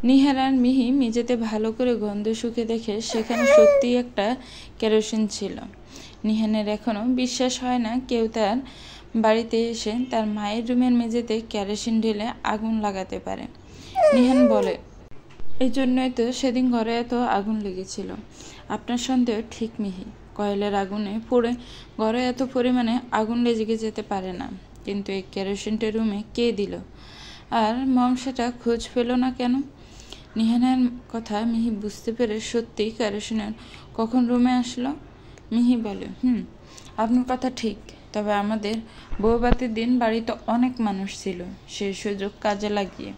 নিহার আর মিহি মেঝেতে ভালো করে গন্ধ শুকে দেখে সেখানে সত্যিই একটা কেরোসিন ছিল। নিহানের এখনো বিশ্বাস হয় না কেউ তার বাড়িতে এসে তার মায়ের রুমের মেঝেতে কেরোসিন ঢেলে আগুন লাগাতে পারে। নিহান বলে, এই জন্যই তো সেদিন ঘরে এত আগুন লেগেছিল। আপনার সন্দেহ ঠিক মিহি, কয়লার আগুনে পুড়ে ঘরে এত পরিমাণে আগুন লেগে যেতে পারে না। কিন্তু এই কেরোসিনটা রুমে কে দিল? আর মম সেটা খোঁজ পেল না কেন? নিহানের কথা মিহি বুঝতে পেরে সত্যিই কেরোসিনের কখন রুমে আসলো? মিহি বলে, আপনার কথা ঠিক, তবে আমাদের বউভাতের দিন বাড়িতে অনেক মানুষ ছিল। সেই সুযোগ কাজে লাগিয়ে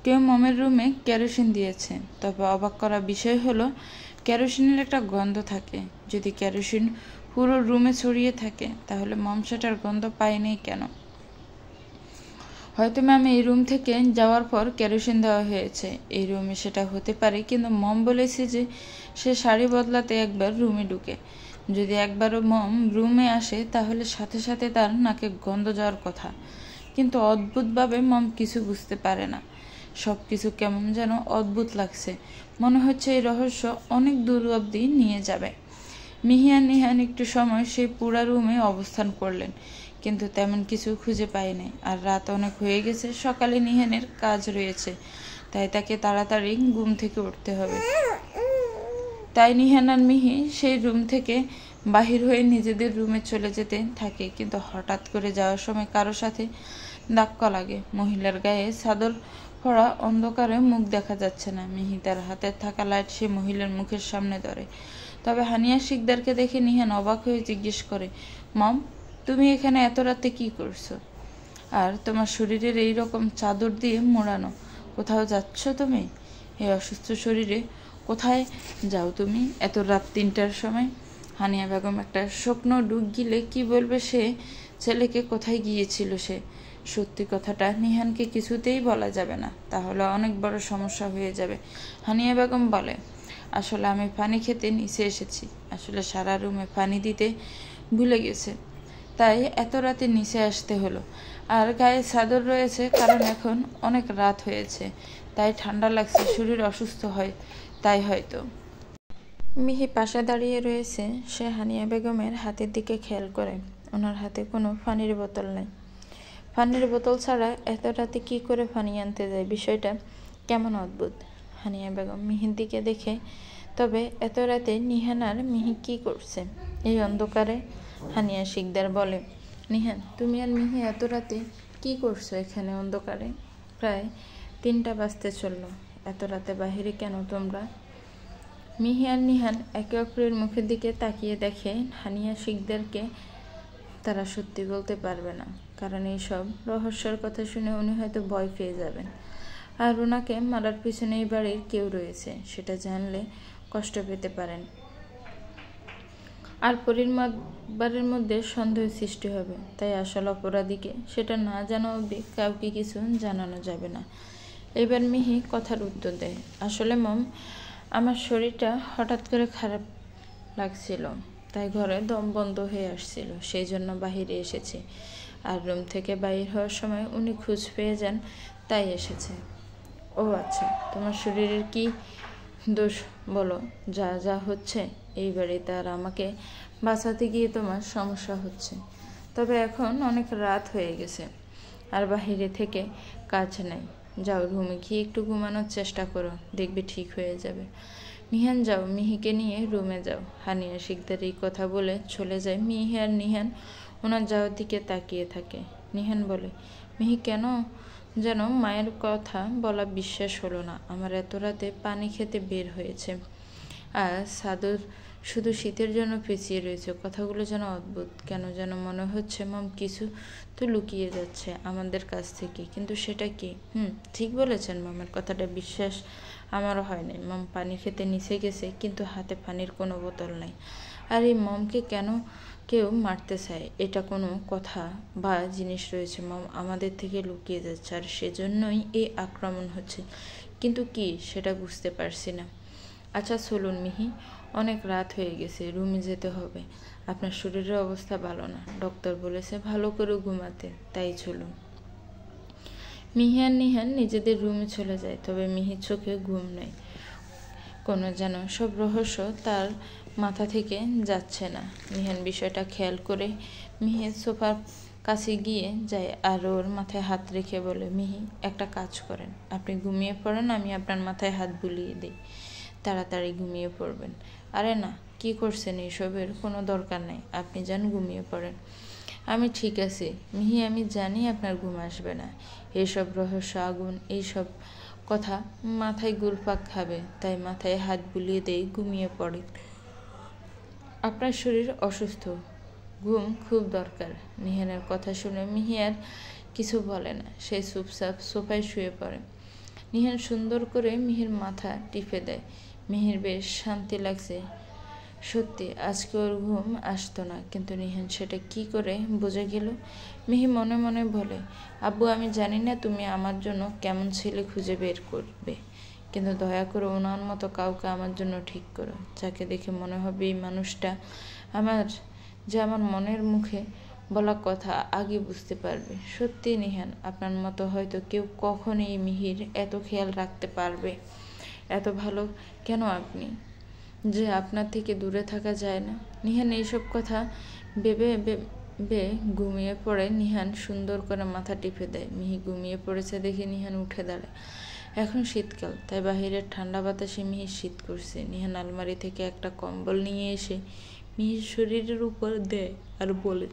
কেউ মমের রুমে কেরোসিন দিয়েছে। তবে অবাক করা বিষয় হলো, কেরোসিনের একটা গন্ধ থাকে। যদি কেরোসিন পুরো রুমে ছড়িয়ে থাকে তাহলে মম সেটার গন্ধ পায়নি কেন? হয়তো ম্যাম এই রুম থেকে যাওয়ার পর কেরোসিন দেওয়া হয়েছে, এই রুমে সেটা হতে পারে। কিন্তু মম বলেছে যে সে শাড়ি বদলাতে একবার রুমে ঢুকে। যদি একবারও মম রুমে আসে তাহলে সাথে সাথে তার নাকে গন্ধ যাওয়ার কথা। কিন্তু অদ্ভুতভাবে মম কিছু বুঝতে পারে না। সব কিছু কেমন যেন অদ্ভুত লাগছে। মনে হচ্ছে এই রহস্য অনেক দূর অবধি নিয়ে যাবে। মিহি আর নিহান একটু সময় সেই পুরা রুমে অবস্থান করলেন, কিন্তু তেমন কিছু খুঁজে পায়নি। আর রাত অনেক হয়ে গেছে, সকালে নিহানের কাজ রয়েছে, তাই তাকে তাড়াতাড়ি ঘুম থেকে উঠতে হবে। তাই নিহান আর মিহি সেই রুম থেকে বাহির হয়ে নিজেদের রুমে চলে যেতে থাকে। কিন্তু হঠাৎ করে যাওয়ার সময় কারো সাথে ধাক্কা লাগে। মহিলার গায়ে চাদর পরা, অন্ধকারে মুখ দেখা যাচ্ছে না। মিহি তার হাতে থাকা লাইট সে মহিলার মুখের সামনে ধরে। তবে হানিয়া শিকদারকে দেখে নিহান অবাক হয়ে জিজ্ঞেস করে, মম, তুমি এখানে এত রাতে কি করছো? আর তোমার শরীরের এই রকম চাদর দিয়ে মোড়ানো, কোথাও যাচ্ছ তুমি? এই অসুস্থ শরীরে কোথায় যাও তুমি এত রাত 3টার সময়? হানিয়া বেগম একটা স্বপ্ন ডুব গিলে কি বলবে সে ছেলেকে, কোথায় গিয়েছিল সে? সত্যি কথাটা নিহানকে কিছুতেই বলা যাবে না, তাহলে অনেক বড় সমস্যা হয়ে যাবে। হানিয়া বেগম বলে, আসলে আমি পানি খেতে নিচে এসেছি। আসলে সারা রুমে পানি দিতে ভুলে গেছে, তাই এত রাতে নিচে আসতে হলো। আর গায়ে চাদর রয়েছে কারণ এখন অনেক রাত হয়েছে, তাই ঠান্ডা লাগছে, শরীর অসুস্থ হয় তাই হয়তো। মিহি পাশে দাঁড়িয়ে রয়েছে। সে হানিয়া বেগমের হাতের দিকে খেয়াল করে। ওনার হাতে কোনো পানির বোতল নেই। পানির বোতল ছাড়া এত রাতে কী করে পানি আনতে যায়? বিষয়টা কেমন অদ্ভুত। হানিয়া বেগম মিহির দিকে দেখে, তবে এত রাতে নিহান আর মিহি কী করছে এই অন্ধকারে? হানিয়া শিকদার বলে, নিহান, তুমি আর মিহি এত রাতে কী করছো এখানে অন্ধকারে? প্রায় 3টা বাজতে চললো, এত রাতে বাহিরে কেন তোমরা? মিহি আর নিহান একে অপরের মুখের দিকে তাকিয়ে দেখে হানিয়া শিকদারকে তারা সত্যি বলতে পারবে না, কারণ এইসব রহস্যের কথা শুনে উনি হয়তো ভয় পেয়ে যাবেন। আর ওনাকে মারার পিছনে এই বাড়ির কেউ রয়েছে, সেটা জানলে কষ্ট পেতে পারেন। আর পরিবারের মধ্যে সন্দেহ সৃষ্টি হবে। তাই আসল অপরাধীকে সেটা না জানা অবধি কাউকে কিছু জানানো যাবে না। এবার মিহি কথার উত্তর দেয়, আসলে মম, আমার শরীরটা হঠাৎ করে খারাপ লাগছিল, তাই ঘরে দম বন্ধ হয়ে আসছিল, সেই জন্য বাহিরে এসেছি। আর রুম থেকে বাইর হওয়ার সময় উনি খোঁজ পেয়ে যান, তাই এসেছে। ও আচ্ছা, তোমার শরীরের কি দোষ বলো? যা যা হচ্ছে এই বাড়িতে, আর আমাকে বাঁচাতে গিয়ে তোমার সমস্যা হচ্ছে। তবে এখন অনেক রাত হয়ে গেছে আর বাহিরে থেকে কাজ নেই। যাও রুমে গিয়ে একটু ঘুমানোর চেষ্টা করো, দেখবে ঠিক হয়ে যাবে। নিহান, যাও মিহিকে নিয়ে রুমে যাও। হানিয়া শিকদার এই কথা বলে চলে যায়। মিহি আর নিহান ওনার যাওয়ার দিকে তাকিয়ে থাকে। নিহান বলে, মিহি কেন যেন মায়ের কথা বলা বিশ্বাস হলো না। আমার এত রাতে পানি খেতে বের হয়েছে আর সাদর শুধু শীতের জন্য পিছিয়ে রয়েছে। কথাগুলো যেন অদ্ভুত, কেন যেন মনে হচ্ছে মম কিছু তো লুকিয়ে যাচ্ছে আমাদের কাছ থেকে। কিন্তু সেটা কি? ঠিক বলেছেন, মামের কথাটা বিশ্বাস আমারও হয়নি। মম পানি খেতে নিচে গেছে, কিন্তু হাতে পানির কোনো বোতল নেই। আর এই মমকে কেন কেউ মারতে চায়, এটা কোনো কথা বা জিনিস রয়েছে মম আমাদের থেকে লুকিয়ে যাচ্ছে, আর সেজন্যই এই আক্রমণ হচ্ছে। কিন্তু কি সেটা বুঝতে পারছি না। আচ্ছা চলুন মিহি, অনেক রাত হয়ে গেছে, রুমে যেতে হবে। আপনার শরীরের অবস্থা ভালো না, ডক্টর বলেছে ভালো করে ঘুমাতে, তাই চলুন। মিহি আর নিহান নিজেদের রুমে চলে যায়, তবে মিহির চোখে ঘুম নেই। কোনো যেন সব রহস্য তার মাথা থেকে যাচ্ছে না। নিহান বিষয়টা খেয়াল করে মিহির সোফার কাছে গিয়ে যায় আর ওর মাথায় হাত রেখে বলে, মিহি, একটা কাজ করেন, আপনি ঘুমিয়ে পড়েন, আমি আপনার মাথায় হাত বুলিয়ে দিই, তাড়াতাড়ি ঘুমিয়ে পড়বেন। আরে না, কি করছেন, এসবের কোনো দরকার নেই, আপনি যান ঘুমিয়ে পড়েন। আমি ঠিক আছি মিহি, আমি জানি আপনার ঘুম আসবে না, এইসব রহস্য, আগুন, এইসব কথা মাথায় ঘুরপাক খাবে, তাই মাথায় হাত বুলিয়ে দেই, ঘুমিয়ে পড়ে। আপনার শরীর অসুস্থ, ঘুম খুব দরকার। নিহানের কথা শুনে মিহি আর কিছু বলে না, সে চুপচাপ সোফায় শুয়ে পড়ে। নিহান সুন্দর করে মিহির মাথা টিপে দেয়। মিহির বেশ শান্তি লাগছে। সত্যি আজকে ওর ঘুম আসতো না, কিন্তু নিহান সেটা কি করে বুঝে গেল? মিহি মনে মনে বলে, আব্বু, আমি জানি না তুমি আমার জন্য কেমন ছেলে খুঁজে বের করবে, কিন্তু দয়া করে ওনার মতো কাউকে আমার জন্য ঠিক করো, যাকে দেখে মনে হবে এই মানুষটা আমার মনের মুখে বলা কথা আগে বুঝতে পারবে। সত্যি নিহান, আপনার মতো হয়তো কেউ কখনোই মিহির এত খেয়াল রাখতে পারবে। এত ভালো কেন আপনি, যে আপনার থেকে দূরে থাকা যায় না? নিহান এইসব কথা ভেবে ভেবে ঘুমিয়ে পড়ে। নিহান সুন্দর করে মাথা টিপে দেয়। মিহি ঘুমিয়ে পড়েছে দেখে নিহান উঠে দাঁড়ায়। এখন শীতকাল, তাই বাহিরের ঠান্ডা বাতাসে মিহির শীত করছে। নিহান আলমারি থেকে একটা কম্বল নিয়ে এসে মিহির শরীরের উপর দেয় আর বলে,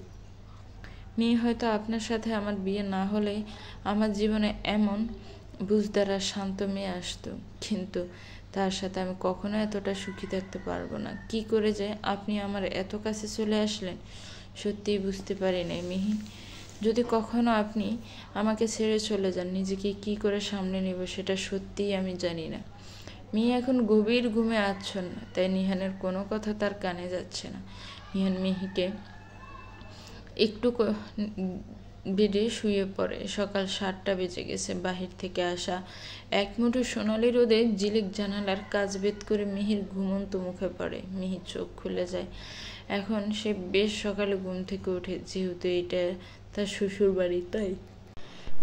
মিহি, হয়তো আপনার সাথে আমার বিয়ে না হলে আমার জীবনে এমন বুঝদার আর শান্ত মেয়ে আসতো, কিন্তু তার সাথে আমি কখনো এতটা সুখী থাকতে পারবো না। কি করে যে আপনি আমার এত কাছে চলে আসলেন, সত্যিই বুঝতে পারি নাই মিহি। যদি কখনো আপনি আমাকে ছেড়ে চলে যান, নিজেকে কি করে সামলে নেব সেটা সত্যিই আমি জানি না। মিহি এখন গভীর ঘুমে আচ্ছন্ন, তাই নিহানের কোনো কথা তার কানে যাচ্ছে না। নিহান মিহিকে একটু বেডে শুয়ে পড়ে। সকাল 7টা বেজে গেছে। বাহির থেকে আসা এক মুঠো সোনালি রোদে ঝিলিক জানালার কাজ ভেদ করে মিহির ঘুমন্ত মুখে পড়ে। মিহির চোখ খুলে যায়। এখন সে বেশ সকালে ঘুম থেকে ওঠে, যেহেতু এটা তার শ্বশুর বাড়ি, তাই।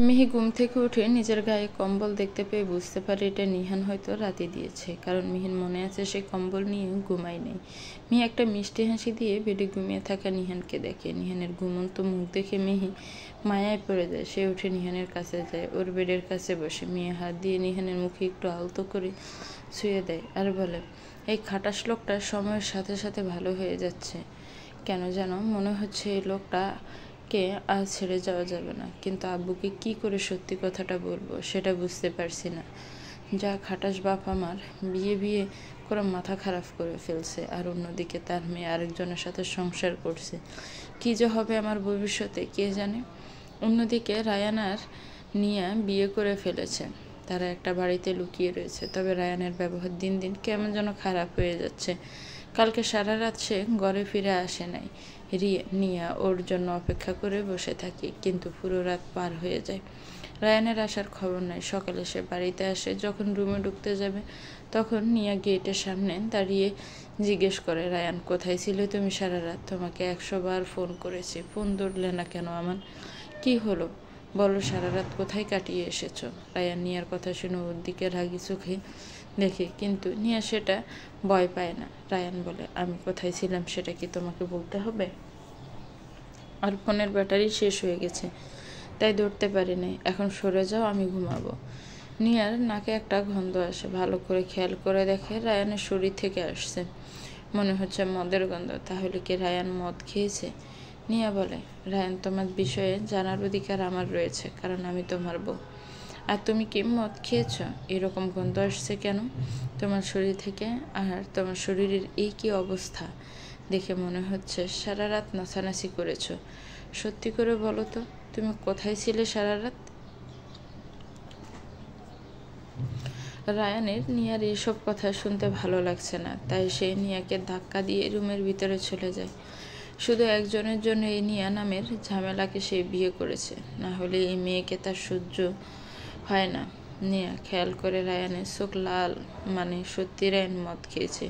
মিহি ঘুম থেকে উঠে নিজের গায়ে কম্বল দেখতে পেয়ে বুঝতে পারে এটা নিহান হয়তো রাতে দিয়েছে, কারণ মিহির মনে আছে সে কম্বল নিয়ে ঘুমায় নেই। মিহি একটা মিষ্টি হাসি দিয়ে বেডে ঘুমিয়ে থাকা নিহানকে দেখে। নিহানের ঘুমন্ত মুখ দেখে মিহি মায়ায় পড়ে যায়। সে উঠে নিহানের কাছে যায়, ওর বেডের কাছে বসে। মিহি হাত দিয়ে নিহানের মুখে একটু আলতো করে ছুঁয়ে দেয় আর বলে, এই খাটাস লোকটা সময়ের সাথে সাথে ভালো হয়ে যাচ্ছে। কেন যেন মনে হচ্ছে এই লোকটা কে আজ ছেড়ে যাওয়া যাবে না, কিন্তু আব্বুকে কি করে সত্যি কথাটা বলবো সেটা বুঝতে পারছি না। যা খাটাস বাপ আমার বিয়ে করে মাথা খারাপ করে ফেলছে, আর অন্যদিকে তার মেয়ে আরেকজনের সাথে সংসার করছে। কি যে হবে আমার ভবিষ্যতে কে জানে। অন্যদিকে রায়ান আর নিয়া বিয়ে করে ফেলেছে, তারা একটা বাড়িতে লুকিয়ে রয়েছে। তবে রায়ানের ব্যবহার দিন দিন কেমন যেন খারাপ হয়ে যাচ্ছে। কালকে সারা রাত সে ঘরে ফিরে আসে নাই। নিয়া ওর জন্য অপেক্ষা করে বসে থাকে, কিন্তু পুরো রাত পার হয়ে যায়। রায়ানের আসার খবর নাই। সকালে সে বাড়িতে আসে। যখন রুমে ঢুকতে যাবে তখন নিয়া গেটের সামনে দাঁড়িয়ে জিজ্ঞেস করে, রায়ান, কোথায় ছিলে তুমি সারা রাত? তোমাকে 100 বার ফোন করেছি, ফোন ধরলে না কেন? আমার কি হলো বলো, সারা রাত কোথায় কাটিয়ে এসেছো? রায়ান নিয়ার কথা শুনে ওর দিকে রাগি চোখে দেখে, কিন্তু নিয়া সেটা ভয় পায় না। রায়ান বলে, আমি কোথায় ছিলাম সেটা কি তোমাকে বলতে হবে? আর ফোনের ব্যাটারি শেষ হয়ে গেছে, তাই ধরতে পারি নাই। এখন সরে যাও, আমি ঘুমাবো। নিয়ার নাকে একটা গন্ধ আসে। ভালো করে খেয়াল করে দেখে রায়ানের শরীর থেকে আসছে। মনে হচ্ছে মদের গন্ধ। তাহলে কি রায়ান মদ খেয়েছে? নিয়া বলে, রায়ান, তোমার বিষয়ে জানার অধিকার আমার রয়েছে, কারণ আমি তোমার বউ। আর তুমি কি মদ খেয়েছ? এরকম গন্ধ আসছে কেন তোমার শরীর থেকে? আর তোমার শরীরের এই কি অবস্থা দেখে মনে হচ্ছে সারা রাত নাচানাচি করেছো। সত্যি করে বলো তো, তুমি কোথায় ছিলে সারা রাত? রায়ানের নিয়ার এইসব কথা শুনতে ভালো লাগছে না, তাই সে নিয়াকে ধাক্কা দিয়ে রুমের ভিতরে চলে যায়। শুধু একজনের জন্য এই নিয়া নামের ঝামেলাকে সে বিয়ে করেছে, না হলে এই মেয়েকে তার সহ্য হয় না। নিয়া খেয়াল করে রায়ানের চোখ লাল, মানে সত্যি রায়ান মদ খেয়েছে।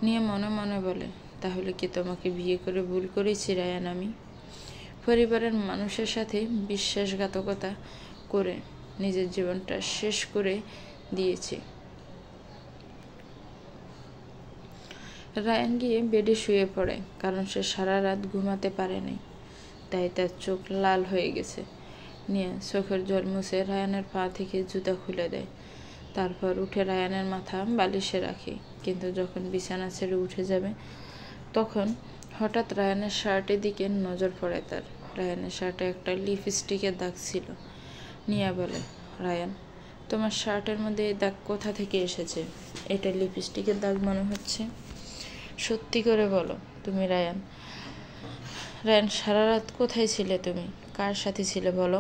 নিয়া মনে মনে বলে, তাহলে কি তোমাকে বিয়ে করে ভুল করেছি রায়ান? আমি পরিবারের মানুষের সাথে বিশ্বাসঘাতকতা করে নিজের জীবনটা শেষ করে দিয়েছে। রায়ান গিয়ে বেডে শুয়ে পড়ে, কারণ সে সারা রাত ঘুমাতে পারেনি, তাই তার চোখ লাল হয়ে গেছে। নিয়ে চোখের জল মুছে রায়ানের পা থেকে জুতা খুলে দেয়। তারপর উঠে রায়ানের মাথা বালিশে রাখে, কিন্তু যখন বিছানা ছেড়ে উঠে যাবে তখন হঠাৎ রায়ানের শার্টের দিকে নজর পড়ে তার। রায়ানের শার্টে একটা লিপস্টিকের দাগ ছিল। নিয়া বলে, রায়ান, তোমার শার্টের মধ্যে এই দাগ কোথা থেকে এসেছে? এটা লিপস্টিকের দাগ মনে হচ্ছে। সত্যি করে বলো তুমি রায়ান। রায়ান, সারা রাত কোথায় ছিলে তুমি? কার সাথে ছিলে বলো?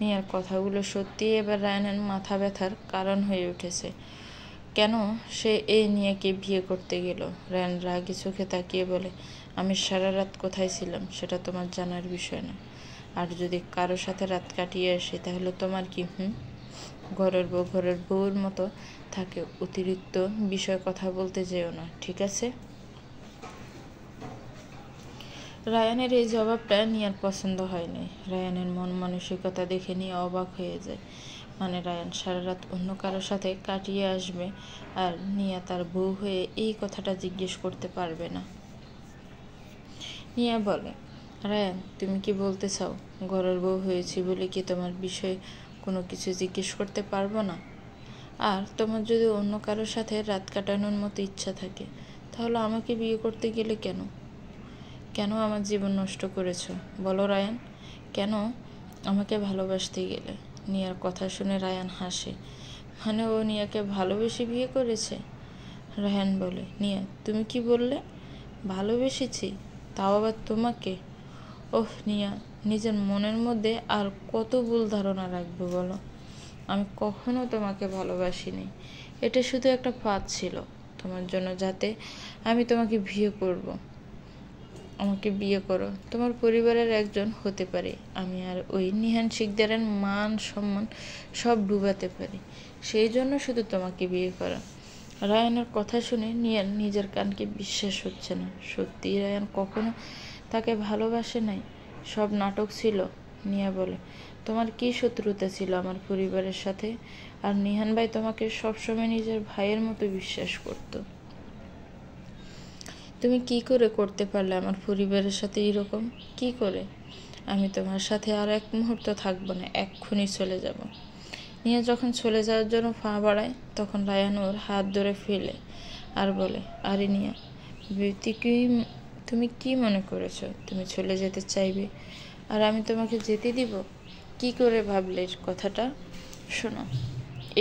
নিয়ার কথাগুলো সত্যি এবার রায়ানের মাথা ব্যথার কারণ হয়ে উঠেছে। কেন সে এই নিয়াকে বিয়ে করতে গেল? রায়ান রাগী চোখে তাকিয়ে বলে, আমি সারা রাত কোথায় ছিলাম সেটা তোমার জানার বিষয় না। আর যদি কারোর সাথে রাত কাটিয়ে আসি তাহলে তোমার কি? ঘরের বউর মতো থাকে, অতিরিক্ত বিষয় কথা বলতে যেও না, ঠিক আছে? রায়ানের এই জবাবটা নিয়ার পছন্দ হয়নি। রায়ানের মন মানসিকতা দেখে নিয়ে অবাক হয়ে যায়। মানে রায়ান সারা রাত অন্য কারোর সাথে কাটিয়ে আসবে আর নিয়া তার বউ হয়ে এই কথাটা জিজ্ঞেস করতে পারবে না। নিয়া বলে, রায়ান, তুমি কি বলতে চাও ঘরের বউ হয়েছি বলে কি তোমার বিষয়ে কোনো কিছু জিজ্ঞেস করতে পারবো না? আর তোমার যদি অন্য কারোর সাথে রাত কাটানোর মতো ইচ্ছা থাকে তাহলে আমাকে বিয়ে করতে গেলে কেন? কেন আমার জীবন নষ্ট করেছো বলো রায়ান? কেন আমাকে ভালোবাসতে গেলে? নিয়ার কথা শুনে রায়ান হাসে। মানে ও নিয়াকে ভালোবেসে বিয়ে করেছে? রায়ান বলে, নিয়া তুমি কি বললে? ভালোবেসেছি? তাও আবার তোমাকে? ওহ নিয়া, নিজের মনের মধ্যে আর কত ভুল ধারণা রাখবে বলো? আমি কখনো তোমাকে ভালোবাসিনি। এটা শুধু একটা ফাঁদ ছিল তোমার জন্য, যাতে আমি তোমাকে বিয়ে করব। আমাকে বিয়ে করো, তোমার পরিবারের একজন হতে পারে আমি, আর ওই নিহান শিকদারের মান সম্মান সব ডুবাতে পারি। সেই জন্য শুধু তোমাকে বিয়ে করা। রায়ানের কথা শুনে নিয়ান নিজের কানকে বিশ্বাস হচ্ছে না। সত্যি রায়ান কখনো তাকে ভালোবাসে নাই, সব নাটক ছিল। নিয়া বলে, তোমার কি শত্রুতা ছিল আমার পরিবারের সাথে? আর নিহান ভাই তোমাকে সবসময় নিজের ভাইয়ের মতো বিশ্বাস করতো। তুমি কি করে করতে পারলে আমার পরিবারের সাথে এরকম? কি করে? আমি তোমার সাথে আর এক মুহূর্ত থাকবো না, এক্ষুনি চলে যাব। নিয়া যখন চলে যাওয়ার জন্য পা বাড়ায় তখন রায়ান ওর হাত ধরে ফেলে আর বলে, আরে নিয়া, তুমি কি মনে করেছো তুমি চলে যেতে চাইবে আর আমি তোমাকে যেতে দিব? কি করে ভাবলে কথাটা? শোনো,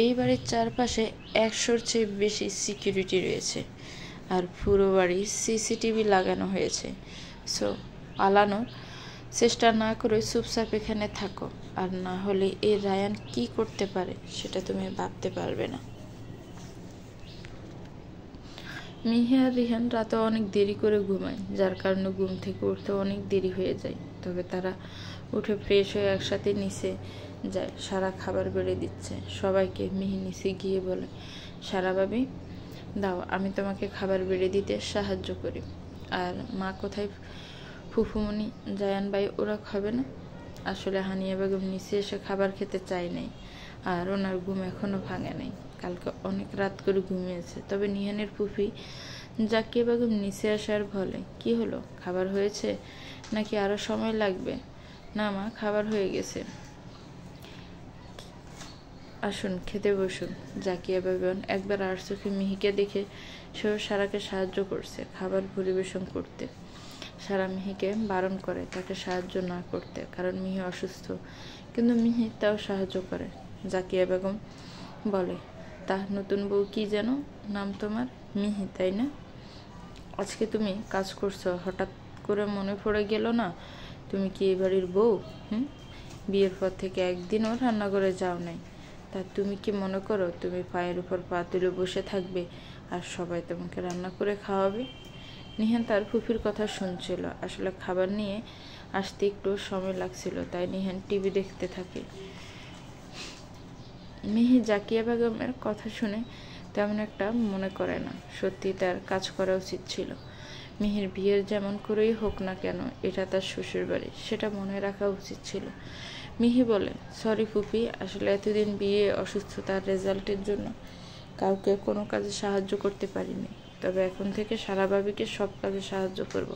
এই বাড়ির চারপাশে 100-র চেয়ে বেশি সিকিউরিটি রয়েছে, আর পুরো বাড়ি সিসিটিভি লাগানো হয়েছে। সো পালানোর চেষ্টা না করে চুপচাপ এখানে থাকো, আর না হলে এই রায়ান কি করতে পারে সেটা তুমি ভাবতে পারবে না। মিহি আর রিহান রাতে অনেক দেরি করে ঘুমায়, যার কারণে ঘুম থেকে উঠতে অনেক দেরি হয়ে যায়। তবে তারা উঠে ফ্রেশ হয়ে একসাথে নিচে যায়। সারা খাবার বেড়ে দিচ্ছে সবাইকে। মিহি নিচে গিয়ে বলে, সারা ভাবি, দাও আমি তোমাকে খাবার বেড়ে দিতে সাহায্য করি। আর মা কোথায়? ফুফুমণি, জায়ান ভাই ওরা খাবে না? আসলে হানিয়া বেগম নিচে এসে খাবার খেতে চায় নাই, আর ওনার ঘুম এখনো ভাঙে নাই। কালকে অনেক রাত করে ঘুমিয়েছে। তবে নিহানের ফুফি জাকিয়া বেগম নিচে আসার বলে, কি হলো, খাবার হয়েছে নাকি আরো সময় লাগবে? না মা, খাবার হয়ে গেছে, আসুন খেতে বসুন। জাকিয়া বেগম একবার আর চোখে মিহিকে দেখে সেও সারাকে সাহায্য করছে খাবার পরিবেশন করতে। সারা মিহিকে বারণ করে তাকে সাহায্য না করতে, কারণ মিহি অসুস্থ, কিন্তু মিহি তাও সাহায্য করে। জাকিয়া বেগম বলে, তা নতুন বউ কি যেন নাম তোমার? মিহি, তাই না? আজকে তুমি কাজ করছো, হঠাৎ করে মনে পড়ে গেল না তুমি কি এই বাড়ির বউ? বিয়ের পর থেকে একদিনও রান্নাঘরে যাও নাই। তা তুমি কি মনে করো তুমি পায়ের উপর পা তুলে বসে থাকবে আর সবাই তোমাকে রান্না করে খাওয়াবে? নিহান তার ফুফির কথা শুনছিল। আসলে খাবার নিয়ে আসতে একটু সময় লাগছিল, তাই নিহান টিভি দেখতে থাকে। মিহি জাকিয়া বেগমের কথা শুনে তেমন একটা মনে করে না। সত্যি তার কাজ করা উচিত ছিল। মিহির বিয়ের যেমন করেই হোক না কেন এটা তার শ্বশুর বাড়ি, সেটা মনে রাখা উচিত ছিল। মিহি বলে, সরি ফুপি, আসলে এতদিন বিয়ে অসুস্থতার রেজাল্টের জন্য কাউকে কোনো কাজে সাহায্য করতে পারিনি, তবে এখন থেকে সারা ভাবিকে সব কাজে সাহায্য করব।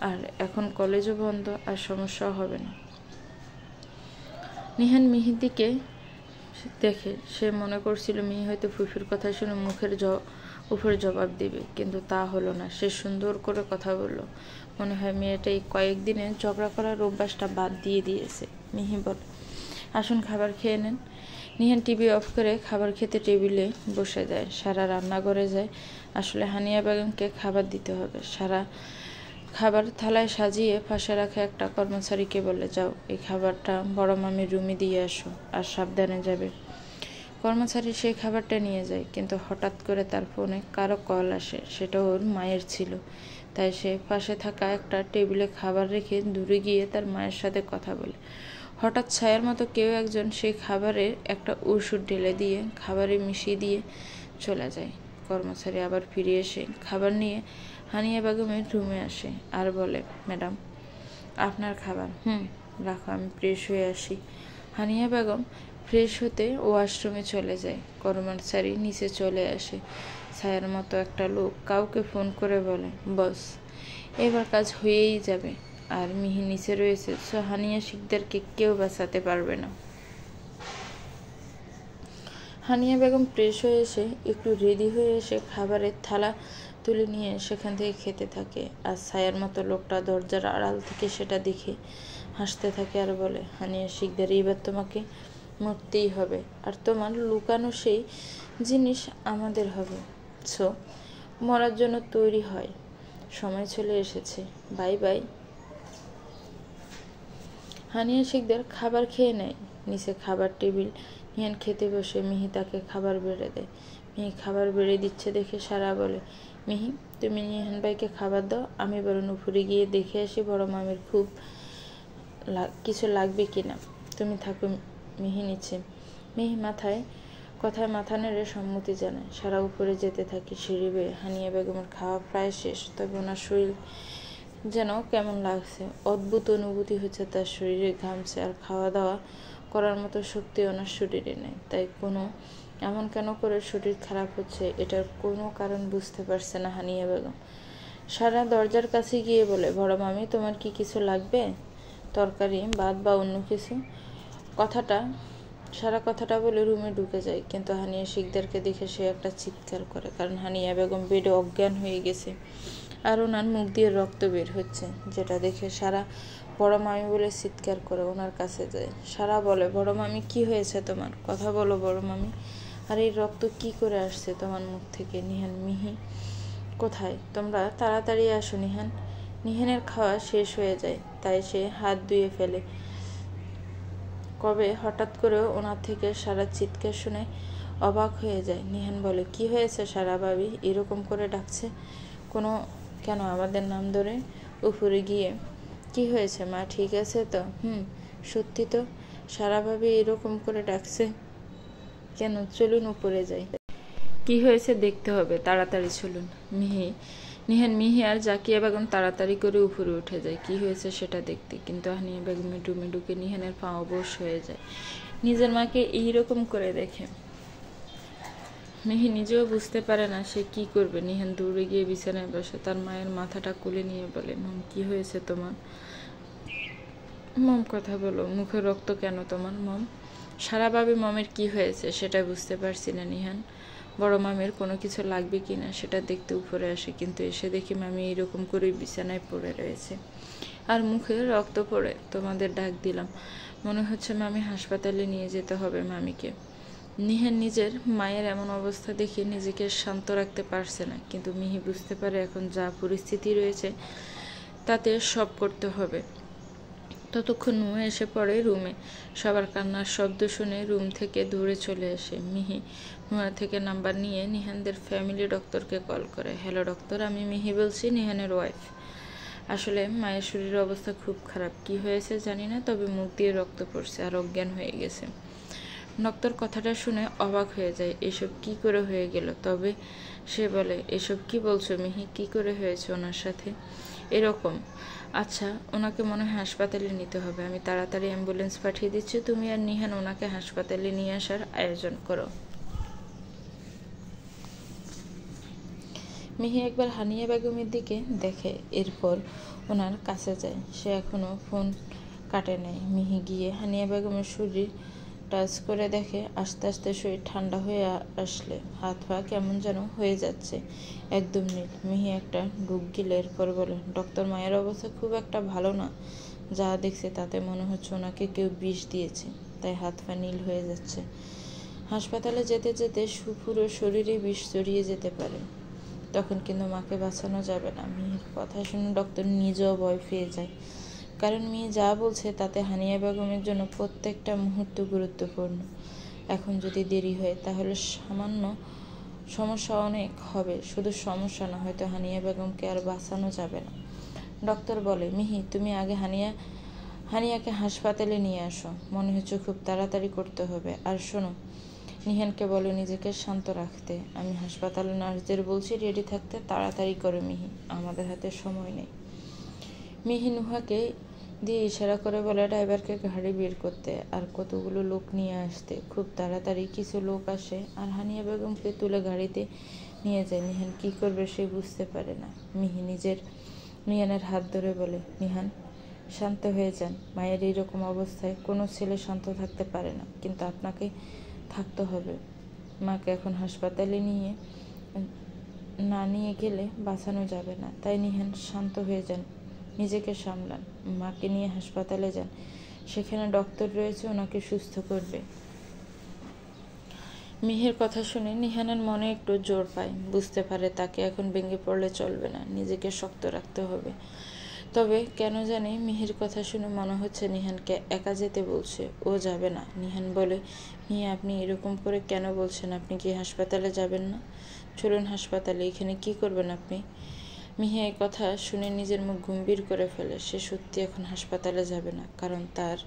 আর এখন কলেজও বন্ধ, আর সমস্যাও হবে না। নিহান মিহির দিকে দেখে। সে মনে করছিল মিহি হয়তো ফুফির কথা শুনে মুখের উপরে জবাব দিবে, কিন্তু তা হলো না। সে সুন্দর করে কথা বলল। মনে হয় মেয়েটা এই কয়েকদিনে ঝগড়া করার অভ্যাসটা বাদ দিয়ে দিয়েছে। মিহি বলে, আসুন খাবার খেয়ে নেন। নিহান টিভি অফ করে খাবার খেতে টেবিলে বসে যায়। সারা রান্নাঘরে যায়। আসলে হানিয়া বেগমকে খাবার দিতে হবে। সারা খাবার থালায় সাজিয়ে পাশে রাখা একটা কর্মচারীকে বলে, যাও এই খাবারটা বড় মামির রুমে দিয়ে আসো, আর সাবধানে যাবে। কর্মচারী সেই খাবারটা নিয়ে যায়, কিন্তু হঠাৎ করে তার ফোনে কারো কল আসে। সেটা ওর মায়ের ছিল। তাই সে পাশে থাকা একটা টেবিলে খাবার রেখে দূরে গিয়ে তার মায়ের সাথে কথা বলে। হঠাৎ ছায়ার মতো কেউ একজন সেই খাবারের একটা ওষুধ ঢেলে দিয়ে খাবারে মিশিয়ে দিয়ে চলে যায়। কর্মচারী আবার ফিরে এসে খাবার নিয়ে হানিয়া বেগমের রুমে আসে আর বলে, ম্যাডাম আপনার খাবার। রাখো, আমি ফ্রেশ হয়ে আসি। হানিয়া বেগম ফ্রেশ হতে ওয়াশরুমে চলে যায়। কর্মচারী নিচে চলে আসে। ছায়ার মতো একটা লোক কাউকে ফোন করে বলে, বস এবার কাজ হয়েই যাবে, আর মিহি নিচে রয়েছে, সো হানিয়া শিকদারকে কেউ বাঁচাতে পারবে না। হানিয়া বেগম ফ্রেশ হয়ে এসে একটু রেডি হয়ে এসে খাবারের থালা তুলে নিয়ে সেখান থেকে খেতে থাকে। আর ছায়ার মতো লোকটা দরজার আড়াল থেকে সেটা দেখে হাসতে থাকে আর বলে, হানিয়া শিকদার, এবার তোমাকে মরতেই হবে, আর তোমার লুকানো সেই জিনিস আমাদের হবে। সো মরার জন্য তৈরি হয়, সময় চলে এসেছে, বাই বাই। হানিয়া শিকদার খাবার খেয়ে নেয়। নিচে খাবার টেবিল। নিহান খেতে বসে। মিহি তাকে খাবার বেড়ে দেয়। মিহি খাবার বেড়ে দিচ্ছে দেখে সারা বলে, মিহি তুমি নিহান ভাইকে খাবার দাও, আমি বরং উপরে গিয়ে দেখে আসি বড় মামির খুব কিছু লাগবে কিনা। তুমি থাকো। মিহি নিচ্ছে। মিহি কথায় মাথা নেড়ে সম্মতি জানায়। সারা উপরে যেতে থাকে সিঁড়ি বেয়ে। হানিয়া বেগমের খাওয়া প্রায় শেষ, তবে ওনার শরীর যেন কেমন লাগছে। অদ্ভুত অনুভূতি হচ্ছে, তার শরীরে ঘামছে, আর খাওয়া দাওয়া করার মতো শক্তি ওনার শরীরে নেই। তাই এমন কেন করে শরীর খারাপ হচ্ছে, এটার কোনো কারণ বুঝতে পারছে না হানিয়া বেগম। সারা দরজার কাছে গিয়ে বলে, বড় মামি তোমার কি কিছু লাগবে, তরকারি, ভাত বা অন্য কিছু? কথাটা বলে রুমে ঢুকে যায়, কিন্তু হানিয়া শিকদারকে দেখে সে একটা চিৎকার করে, কারণ হানিয়া বেগম বেডে অজ্ঞান হয়ে গেছে আর ওনার মুখ দিয়ে রক্ত বের হচ্ছে, যেটা দেখে সারা বড় মামি বলে চিৎকার করে ওনার কাছে যায়। সারা বলে, বড় মামি কি হয়েছে তোমার, কথা বলো বড় মামি, আর এই রক্ত কি করে আসছে তোমার মুখ থেকে? নিহান, মিহি কোথায়? তোমরা তাড়াতাড়ি আসো। নিহানের খাওয়া শেষ হয়ে যায়, তাই সে হাত ধুয়ে ফেলে। কবে হঠাৎ করে ওনার থেকে সারা চিৎকার শুনে অবাক হয়ে যায়। নিহান বলে, কি হয়েছে সারা ভাবি, এরকম করে ডাকছে কেন আমাদের নাম ধরে? উপরে গিয়ে, কি হয়েছে মা, ঠিক আছে তো? সত্যি তো, সারা ভাবি এরকম করে ডাকছে কেন? চলুন উপরে যাই, কি হয়েছে দেখতে হবে, তাড়াতাড়ি চলুন। নিহান, মিহি আর জাকিয়া বেগম তাড়াতাড়ি করে উপরে উঠে যায় কি হয়েছে সেটা দেখতে, কিন্তু হানিয়া বেগমের রুমে ঢুকে নিহানের পা অবশ হয়ে যায় নিজের মাকে এইরকম করে দেখে। মিহি নিজেও বুঝতে পারে না সে কি করবে। নিহান দৌড়ে গিয়ে বিছানায় বসে, তার মায়ের মাথাটা কোলে নিয়ে বলে, মম কি হয়েছে তোমার? মম কথা বলো, মুখে রক্ত কেন তোমার মম? সারা ভাবে মমের কি হয়েছে সেটা বুঝতে পারছি না নিহান। বড় মামির কোনো কিছু লাগবে কিনা সেটা দেখতে উপরে আসে, কিন্তু এসে দেখি মামি এরকম করে বিছানায় পড়ে রয়েছে আর মুখে রক্ত পড়ে। তোমাদের ডাক দিলাম, মনে হচ্ছে মামি হাসপাতালে নিয়ে যেতে হবে মামিকে। নিহান নিজের মায়ের এমন অবস্থা দেখে নিজেকে শান্ত রাখতে পারছে না, কিন্তু মিহি বুঝতে পারে এখন যা পরিস্থিতি রয়েছে তাতে সব করতে হবে। ততক্ষণ নুয়া এসে পড়ে রুমে। সবার কান্নার শব্দ শুনে রুম থেকে দৌড়ে চলে আসে। মিহি নুয়া থেকে নাম্বার নিয়ে নিহানদের ফ্যামিলি ডক্টরকে কল করে। হ্যালো ডক্টর, আমি মিহি বলছি, নিহানের ওয়াইফ। আসলে মায়ের শরীরের অবস্থা খুব খারাপ, কি হয়েছে জানি না, তবে মুখ দিয়ে রক্ত পড়ছে আর অজ্ঞান হয়ে গেছে। ডক্টর কথাটা শুনে অবাক হয়ে যায়, এসব কি করে হয়ে গেল? তবে সে বলে, এসব কি বলছো মিহি, কি করে হয়েছে ওনার সাথে? এরকম। আচ্ছা, ওনাকে মনে হয় হাসপাতালে নিতে হবে। আমি তাড়াতাড়ি অ্যাম্বুলেন্স পাঠিয়ে দিচ্ছি। তুমি আর নিহান ওনাকে হাসপাতালে নিয়ে আসার আয়োজন করো। মিহি একবার হানিয়া বেগমের দিকে দেখে, এরপর ওনার কাছে যায়। সে এখনো ফোন কাটে নাই। মিহি গিয়ে হানিয়া বেগমের শরীর টাচ করে দেখে আস্তে আস্তে শরীর ঠান্ডা হয়ে আসলে হাত পা কেমন যেন হয়ে যাচ্ছে, একদম নীল। মিহি একটা ঢুক গিলে এরপর বলে, ডক্টর মায়ের অবস্থা খুব একটা ভালো না। যা দেখছে তাতে মনে হচ্ছে ওনাকে কেউ বিষ দিয়েছে, তাই হাত পা নীল হয়ে যাচ্ছে। হাসপাতালে যেতে যেতে পুরো শরীরে বিষ জড়িয়ে যেতে পারে, তখন কিন্তু মাকে বাঁচানো যাবে না। মিহির কথা শুনে ডক্টর নিজেও ভয় পেয়ে যায়, কারণ মেয়ে যা বলছে তাতে হানিয়া বেগমের জন্য প্রত্যেকটা মুহূর্ত গুরুত্বপূর্ণ। এখন যদি দেরি হয় তাহলে সামান্য সমস্যা অনেক হবে। শুধু সমস্যা না, হয়তো হানিয়া বেগমকে আর বাঁচানো যাবে না। ডক্টর বলে, মিহি তুমি আগে হানিয়াকে হাসপাতালে নিয়ে আসো। মনে হচ্ছে খুব তাড়াতাড়ি করতে হবে। আর শোনো, নিহানকে বলো নিজেকে শান্ত রাখতে। আমি হাসপাতালে নার্সদের বলছি রেডি থাকতে। তাড়াতাড়ি করো মিহি, আমাদের হাতে সময় নেই। মিহি নুহাকে দিয়ে ইশারা করে বলে ড্রাইভারকে গাড়ি বের করতে আর কতগুলো লোক নিয়ে আসতে। খুব তাড়াতাড়ি কিছু লোক আসে আর হানিয়া বেগমকে তুলে গাড়িতে নিয়ে যায়। নিহান কি করবে সে বুঝতে পারে না। মিহি নিহানের হাত ধরে বলে, নিহান শান্ত হয়ে যান। মায়ের এইরকম অবস্থায় কোনো ছেলে শান্ত থাকতে পারে না, কিন্তু আপনাকে থাকতে হবে। মাকে এখন হাসপাতালে না নিয়ে গেলে বাঁচানো যাবে না। তাই নিহান শান্ত হয়ে যান, নিজেকে সামলান। মাকে নিয়ে হাসপাতালে যান, সেখানে ডক্টর রয়েছে, ওনাকে সুস্থ করবে। মিহির কথা শুনে নিহানের মনে একটু জোর পায়। বুঝতে পারে তাকে এখন ভেঙে পড়লে চলবে না, নিজেকে শক্ত রাখতে হবে। তবে কেন জানি মিহির কথা শুনে মনে হচ্ছে নিহানকে একা যেতে বলছে। ও যাবে না। নিহান বলে, মিহি আপনি এরকম করে কেন বলছেন? আপনি কি হাসপাতালে যাবেন না? চলুন হাসপাতালে। এখানে কি করবেন আপনি? মিহি এই কথা শুনে নিজের মুখ গম্ভীর করে ফেলে। সে সত্যি এখন হাসপাতালে যাবে না, কারণ তার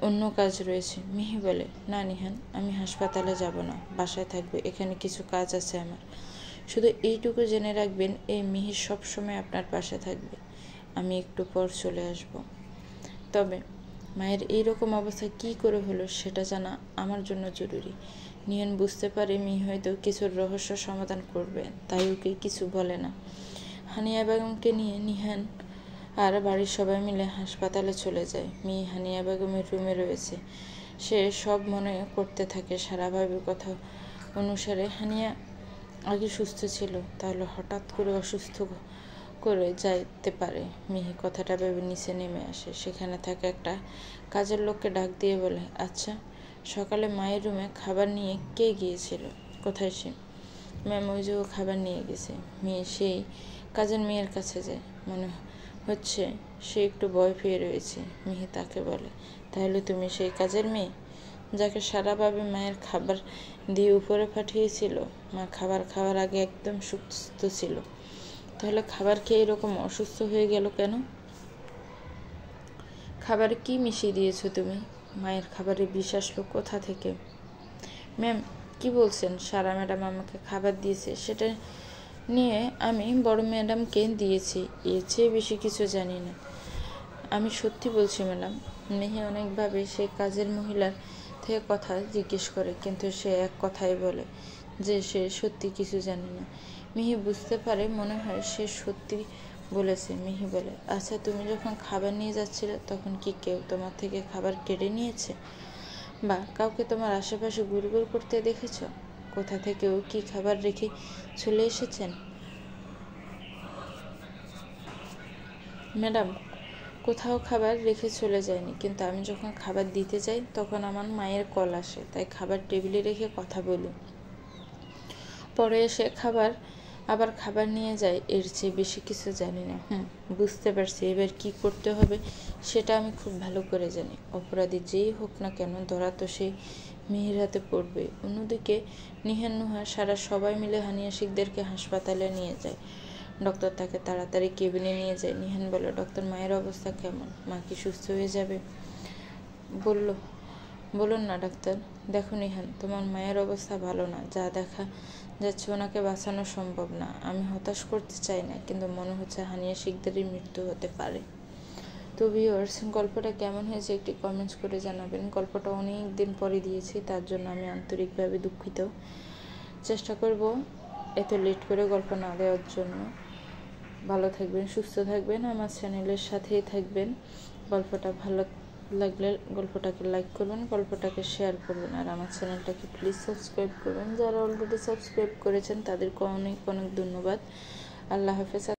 অন্য কাজ রয়েছে। মিহি বলে, না নিহান, আমি হাসপাতালে যাব না, বাসায় থাকবে। এখানে কিছু কাজ আছে আমার। শুধু এইটুকু জেনে রাখবেন, এই মিহি সবসময় আপনার পাশে থাকবে। আমি একটু পর চলে আসব। তবে মায়ের এইরকম অবস্থা কি করে হলো সেটা জানা আমার জন্য জরুরি। নিহান বুঝতে পারে মিহি হয়তো কিছুর রহস্য সমাধান করবে, তাই ওকে কিছু বলে না। হানিয়া বেগমকে নিয়ে নিহান আর বাড়ির সবাই মিলে হাসপাতালে চলে যায়। মিহি হানিয়া বেগমের রুমে রয়েছে। সে সব মনে করতে থাকে। স্বাভাবিক কথা অনুসারে হানিয়া আগে সুস্থ ছিল, তাহলে হঠাৎ করে অসুস্থ করে যাইতে পারে। মিহি কথাটা ভেবে নিচে নেমে আসে। সেখানে থাকা একটা কাজের লোককে ডাক দিয়ে বলে, আচ্ছা সকালে মায়ের রুমে খাবার নিয়ে কে গিয়েছিল? কোথায় সে? ম্যাম, ওই যে ও খাবার নিয়ে গেছে। মেয়ে সেই কাজের মেয়ের কাছে যায়। মনে হচ্ছে সে একটু ভয় পেয়ে রয়েছে। মিহি তাকে বলে, তাহলে তুমি সেই কাজের মেয়ে যাকে সারাভাবে মায়ের খাবার দিয়ে উপরে পাঠিয়েছিল? মা খাবার খাওয়ার আগে একদম সুস্থ ছিল, তাহলে খাবার খেয়ে এরকম অসুস্থ হয়ে গেল কেন? খাবারে কি মিশিয়ে দিয়েছো তুমি? মায়ের খাবারে বিষ আসলো কোথা থেকে? ম্যাম, কি বলছেন? সারা ম্যাডাম আমাকে খাবার দিয়েছে, সেটা নিয়ে আমি বড় ম্যাডামকে দিয়েছি। এর চেয়ে বেশি কিছু জানি না। আমি সত্যি বলছি ম্যাডাম। মেহি অনেকভাবে সেই কাজের মহিলার থেকে কথা জিজ্ঞেস করে, কিন্তু সে এক কথাই বলে যে সে সত্যি কিছু জানে না। মিহি বুঝতে পারে মনে হয় সে সত্যি বলেছে। মিহি বলে, আচ্ছা তুমি যখন খাবার নিয়ে যাচ্ছিলে তখন কি কেউ তোমার থেকে খাবার কেড়ে নিয়েছে বা কাউকে তোমার আশেপাশে ঘুরঘুর করতে দেখেছ? কোথা থেকেও কি খাবার রেখে চলে এসেছেন? ম্যাডাম, কোথাও খাবার রেখে চলে যায়নি, কিন্তু আমি যখন খাবার দিতে যাই তখন আমার মায়ের কল আসে, তাই খাবার টেবিলে রেখে কথা বলি। পরে এসে আবার খাবার নিয়ে যায়। এর চেয়ে বেশি কিছু জানি না। বুঝতে পারছি। এবার কি করতে হবে সেটা আমি খুব ভালো করে জানি। অপরাধী যেই হোক না কেন, ধরা তো সেই মেহের হাতে পড়বে। অন্যদিকে নিহান নুহা সারা সবাই মিলে হানিয়া শিখদেরকে হাসপাতালে নিয়ে যায়। ডক্টর তাকে তাড়াতাড়ি কেবিনে নিয়ে যায়। নিহান বলে, ডক্টর মায়ের অবস্থা কেমন? মা কি সুস্থ হয়ে যাবে? বলুন না ডাক্তার। দেখো নিহান, তোমার মায়ের অবস্থা ভালো না, যা দেখা যাচ্ছে ওনাকে বাঁচানো সম্ভব না। আমি হতাশ করতে চাই না, কিন্তু মনে হচ্ছে হানিয়া শিকদারের মৃত্যু হতে পারে। তো ভিউয়ার্স, গল্পটা কেমন হয়েছে একটি কমেন্টস করে জানাবেন। গল্পটা অনেক দিন পরে দিয়েছি, তার জন্য আমি আন্তরিকভাবে দুঃখিত। চেষ্টা করব এত লেট করে গল্প না দেওয়ার জন্য। ভালো থাকবেন, সুস্থ থাকবেন, আমার চ্যানেলের সাথেই থাকবেন। গল্পটা ভালো লাগলে গল্পটাকে লাইক করবেন, গল্পটাকে শেয়ার করবেন, আর আমার চ্যানেলটাকে প্লিজ সাবস্ক্রাইব করবেন। যারা অলরেডি সাবস্ক্রাইব করেছেন তাদেরকে অনেক অনেক ধন্যবাদ। আল্লাহ হাফেজ।